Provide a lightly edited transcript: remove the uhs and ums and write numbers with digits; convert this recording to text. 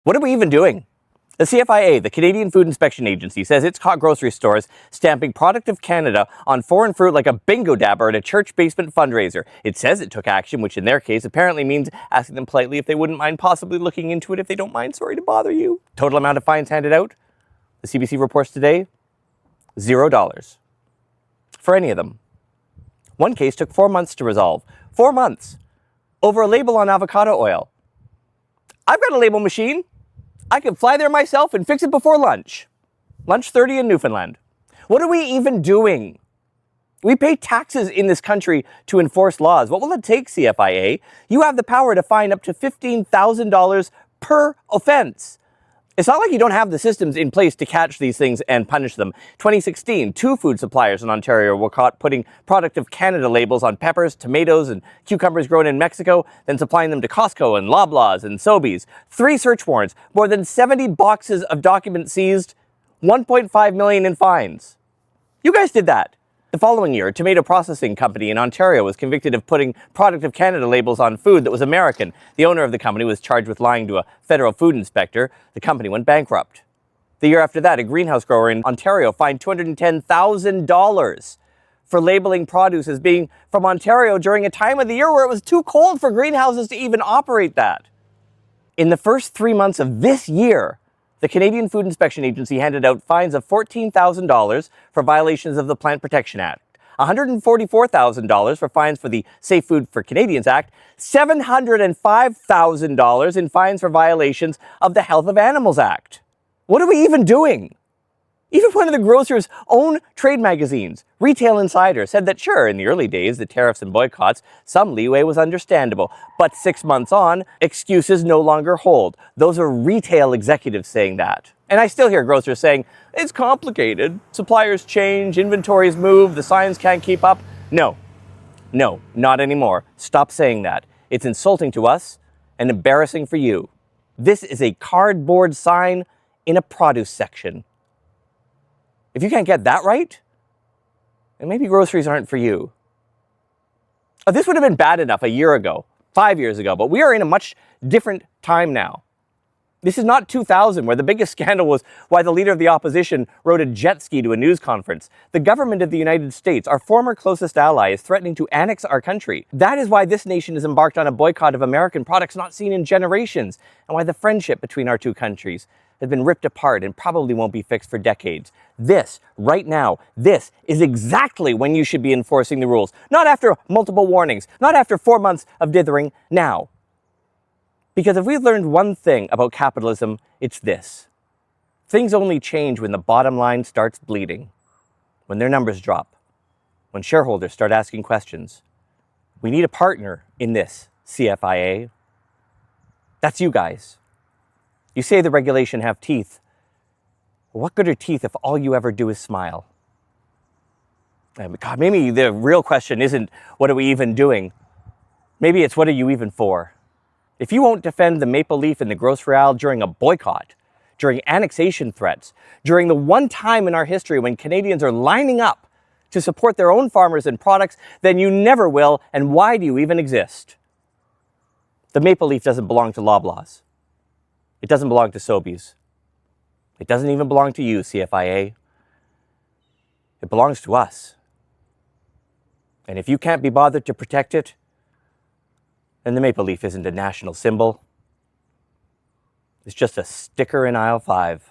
What are we even doing? The CFIA, the Canadian Food Inspection Agency, says it's caught grocery stores stamping Product of Canada on foreign fruit like a bingo dabber at a church basement fundraiser. It says it took action, which in their case apparently means asking them politely if they wouldn't mind possibly looking into it if they don't mind. Sorry to bother you. Total amount of fines handed out, the CBC reports today, $0 for any of them. One case took 4 months to resolve. 4 months over a label on avocado oil. I've got a label machine. I can fly there myself and fix it before lunch. Lunch 30 in Newfoundland. What are we even doing? We pay taxes in this country to enforce laws. What will it take, CFIA? You have the power to fine up to $15,000 per offense. It's not like you don't have the systems in place to catch these things and punish them. 2016, 2 food suppliers in Ontario were caught putting Product of Canada labels on peppers, tomatoes, and cucumbers grown in Mexico, then supplying them to Costco and Loblaws and Sobeys. 3 search warrants, more than 70 boxes of documents seized, $1.5 million in fines. You guys did that. The following year, a tomato processing company in Ontario was convicted of putting Product of Canada labels on food that was American. The owner of the company was charged with lying to a federal food inspector. The company went bankrupt. The year after that, a greenhouse grower in Ontario fined $210,000 for labeling produce as being from Ontario during a time of the year where it was too cold for greenhouses to even operate that. In the first 3 months of this year, the Canadian Food Inspection Agency handed out fines of $14,000 for violations of the Plant Protection Act, $144,000 for fines for the Safe Food for Canadians Act, $705,000 in fines for violations of the Health of Animals Act. What are we even doing? Even one of the grocer's own trade magazines, Retail Insider, said that sure, in the early days, the tariffs and boycotts, some leeway was understandable. But 6 months on, excuses no longer hold. Those are retail executives saying that. And I still hear grocers saying, it's complicated. Suppliers change, inventories move, the signs can't keep up. No, not anymore. Stop saying that. It's insulting to us and embarrassing for you. This is a cardboard sign in a produce section. If you can't get that right, then maybe groceries aren't for you. Oh, this would have been bad enough a year ago, 5 years ago, but we are in a much different time now. This is not 2000, where the biggest scandal was why the leader of the opposition rode a jet ski to a news conference. The government of the United States, our former closest ally, is threatening to annex our country. That is why this nation has embarked on a boycott of American products not seen in generations, and why the friendship between our two countries has been ripped apart and probably won't be fixed for decades. This, right now, this is exactly when you should be enforcing the rules. Not after multiple warnings, not after 4 months of dithering, now. Because if we've learned one thing about capitalism, it's this. Things only change when the bottom line starts bleeding, when their numbers drop, when shareholders start asking questions. We need a partner in this, CFIA. That's you guys. You say the regulation have teeth. What good are teeth if all you ever do is smile? God, maybe the real question isn't, what are we even doing? Maybe it's, what are you even for? If you won't defend the maple leaf and the gross real during a boycott, during annexation threats, during the one time in our history when Canadians are lining up to support their own farmers and products, then you never will, and why do you even exist? The maple leaf doesn't belong to Loblaws. It doesn't belong to Sobeys. It doesn't even belong to you, CFIA. It belongs to us. And if you can't be bothered to protect it, then the maple leaf isn't a national symbol. It's just a sticker in aisle 5.